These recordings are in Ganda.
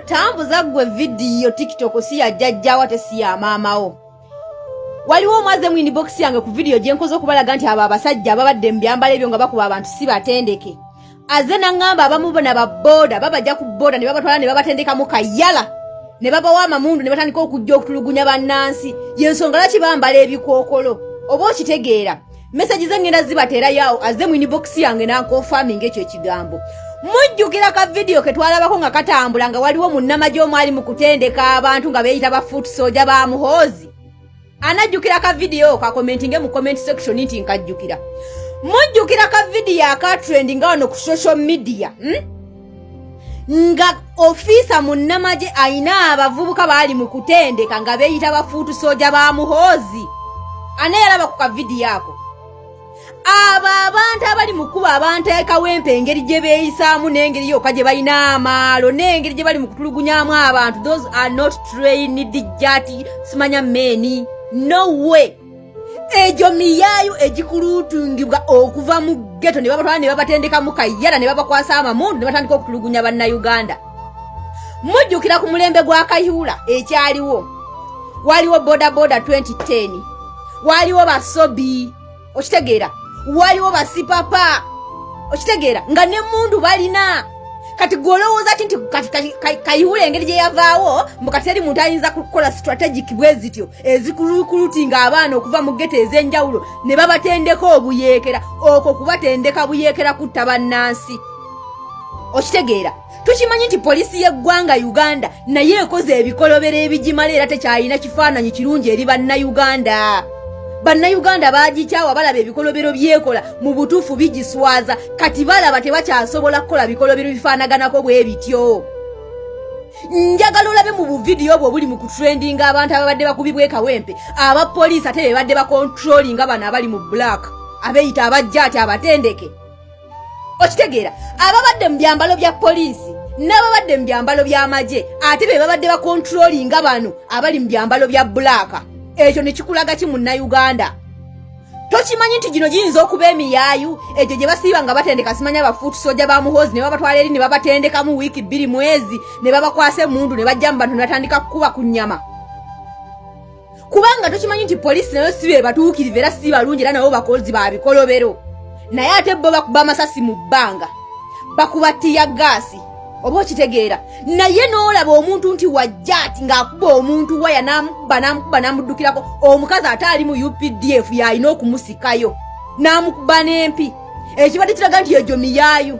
tambuza gwe video TikTok si ya jajja wate si ya maamawo. Waliwo mwaze mu inbox yange ku video gye nkoze okubalaga nti abo abasajja ababadde mu byambalo ebyo nga bakuba abantu si batendeke. Aze nangamba abamu bona baboda babajja ku boda ne babatwala ne babatendeka mu kayala. Ne babawa amamundu ne batandika okujja okutulugunya bannansi. Yensonga laki bambala ebikookolo. Oba okitegeera. Message zengenda zibatera yawo aze mu inbox yange confirming ekyo ekigambo. Mujjukira ka video ke twalabako nga katambula nga waliwo munnamagye omwali mu kutendeka abantu nga beeyita ba foot soldier ba muhoozi. Anajjukira ka video ka commentinge mu comment section nti nkajjukira. Mujjukira ka video aka trending wano ku social media. Nga ofisa munnamagye aina abavubuka bali mu kutendeka nga beeyita ba foot soldier ba muhoozi. Ane yalaba ku ka video ako. Abantu abali mukuba abantu ekawempe engeri gye beeyisaamu n'engeri yokka gye balina amaalo n'engeri gye bali mu kutulugunyaamu abantu. Those are not trained jati simanya meni. No way. Ejo miyayo ejikulutungibwa okuva mu ghetto ne babatwala ne babatendeka mu kayala ne babakwasa amamundu ne batandika okutulugunya banna Uganda. Mujjukira ku mulembe gwa Kayihura ekyaliwo. Waliwo boda 2010. Waliwo basobi. Okitegeera. Waliwo basipapa. Okitegeera nga ne mundu balina. Kati golowooza nti Kayihura engeri gye yavaawo mukateri muntu ayinza kukola strategic bwezityo ezikulukurutinga abaana okuva mu ghetto ez'enjawulo ne babatendeka obuyeekera okwo kubatendeka buyeekera kutta bannansi. Okitegeera. Tukimanyi nti poliisi y'eggwanga Uganda naye ekoze ebikolobero ebigimala era tekyalina kifaananyi kirungi eri bannayuganda. Bannayuganda baagikyawa balaba ebikolobero byekola mu butuufu bigiswaza kati balaba tebakyasobola kukola bikolobero bifaanaganako bwe bityo. Njagala olabe mu buvidiyo obwo buli mu kutrendinga abantu ababadde bakubibwa ekawempe abapoliisi ate bebadde bakontrolinga bano abali mu black abeeyita abajjaati abatendeke. Okitegeera ababadde mu byambalo bya poliisi n'ababadde mu byambalo by'amagye ate be babadde bakontrolinga bano abali mu byambalo bya black. Ekyo ne kikulaga ki munnayuganda. Tokimanyi nti gino giyinza okuba emiyaayu ekyo gye basiiba nga batendeka simanya ba foot soldier ba muhoozi ne babatwala eri ne babatendeka mu wiiki 2 mwezi ne babakwasa emundu ne bajja mu bantu ne batandika kukuba ku nnyama. Kubanga tokimanyi nti poliisi nayo si be batuukirivu era si balungi era nabo bakozi ba bikolobero. Naye ate bo bakuba amasasi mu bbanga. Bakuba ttiya gaasi. Oba okitegeera. Naye n'olaba omuntu nti wajjaati ng'akuba omuntu waya n'amukuba n'amuddukirako omukazi ate ali mu UPDF y'alina okumusikayo n'amukuba n'empi. Ekibadde kiraga nti egyo miyaayu.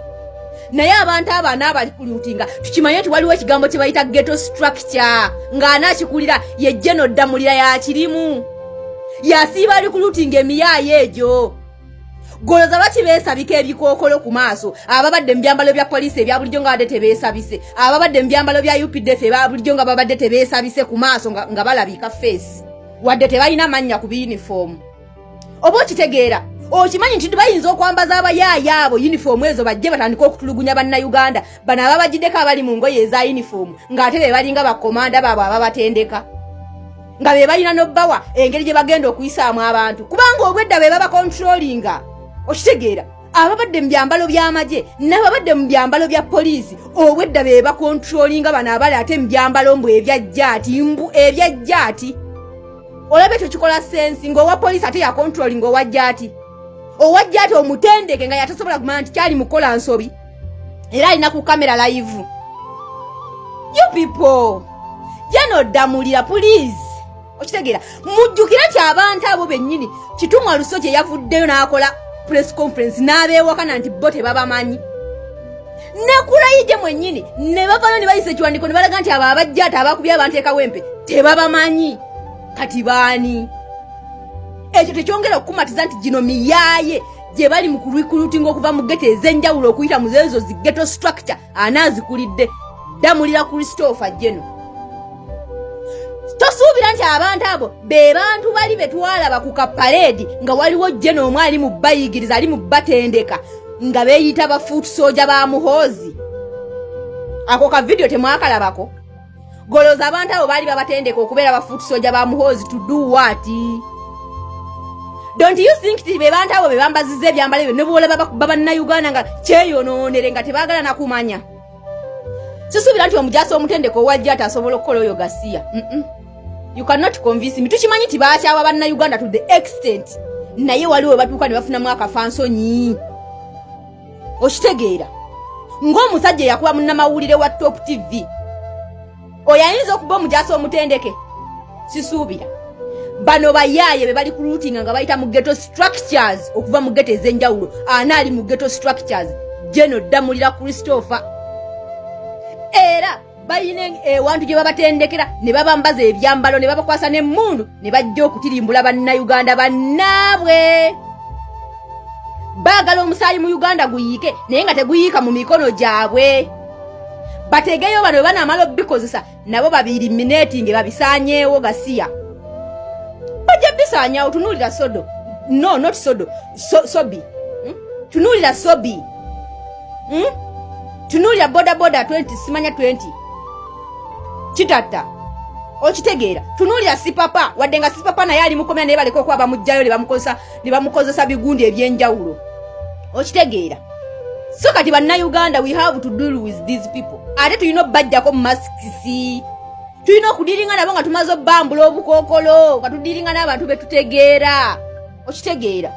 Naye abantu abaana abalikulutinga tukimanye nti waliwo ekigambo kye bayita ghetto structure ng'anaakikulira ye General Damulira yakirimu. Yasiiba alikulutinga emiyaayu egyo. Goloza lwaki beesabika ebikookolo ku maaso ababadde mu byambalo bya poliisi ebya bulijjo nga badde tebeesabise ababadde mu byambalo bya UPDF ebya bulijjo nga babadde tebeesabise ku maaso nga balabika face wadde tebalina mannya ku uniform. Oba okitegeera okimanyi nti bayinza okwambaza abayaaya abo uniform ezo bajje batandika okutulugunya bannayuganda bano ababagiddeko abali mu ngoye eza uniform ng'ate be balinga bakomanda baabwe ababatendeka nga be balina n'obbawa engeri gye bagenda okuyisaamu abantu kubanga obwedda be baba controllinga. Okitegeera ababadde mu byambalo by'amagye n'ababadde mu byambalo bya poliisi obwedda be bakontrolinga bano abali ate mu byambalo mbu ebyajjaati. Olabe tekikola sensi ng'owa poliisi ate yakontrolinga owajjaati. Owajjaati omutendeke nga yatasobola kumanya nti kyali mukola nsobi era alina ku kamera live. You people General Damulira please. Okitegeera mujjukira nti abantu abo bennyini Kitumwa Lusokye yavuddeyo n'akola press conference n'abeewakana nti bo tebabamanyi. Nekurayije mwennyini ne bavayo ne bayise ekiwandiiko ne balaga nti abo abajjaati abakubye abantu ekawempe tebabamanyi. Kati baani? Ekyo tekyongera okukumatiza nti gino miyaaye gye bali mu kurikulutinga okuva mu ghetto ez'enjawulo okuyita mu ezo zi ghetto structure anaazikulidde Damulira Christopher Jeno. Tosuubira nti abantu abo be bantu bali betwalaba ku kaparedi nga waliwo Jeno omwali mu bayigiriza ali mu batendeka nga beeyita ba foot soldier ba muhoozi. Ako ka video temwakalabako. Goloza abantu abo bali babatendeka okubeera ba foot soldier ba muhoozi to do what? Don't you think ti be bantu abo be bambazize ebyambalo ebyo ne bwola baba bannayuganda nga kyeyonoonere nga tebaagala na kumanya? Sisuubira nti omujaasi omutendeko owajja atasobola okukola oyo Gasiya. You cannot convince me. Tukimanyi nti baakyawa bannayuganda to the extent naye waliwo batuuka ne bafunamu akafansonyi. Okitegeera ng'omusajja yakuba munnamawulire wa Top TV oyo ayinza okuba omujaasi omutendeke. Sisuubira bano bayaaye be bali ku routing nga bayita mu ghetto structures okuva mu ghetto ez'enjawulo. Anaali mu ghetto structures Jeno Damulira Christopher era bayina ewantu gye babatendekera ne babambaza ebyambalo ne babakwasa n'emmundu ne bajja okutirimbula bannayuganda bannaabwe. Baagala omusaayi mu Uganda guyiike naye nga teguyiika mu mikono gyabwe. Bategeyo bano banaamala obikozesa nabo babiriminating babisaanyeewo Gasiya. Bajja bisaanyaawo. Tunuulira Sodo. No, not Sodo. Sobi. Tunuulira Sobi. Tunuulira boda 20 simanya 20. Kitata. Okitegeera. Tunuulira Sipapa wadde nga Sipapa naye ali mukomya naye baleka okuba bamugjayo ne bamukozesa bigundi ebyenjawulo. Okitegeera. So kati bannayuganda we have to deal with these people. Ate tulina obbajjako mu masikisi. Tulina okudiringa nabo nga tumaze obbambula obukookolo nga tudiringa n'abantu be tutegeera. Okitegeera.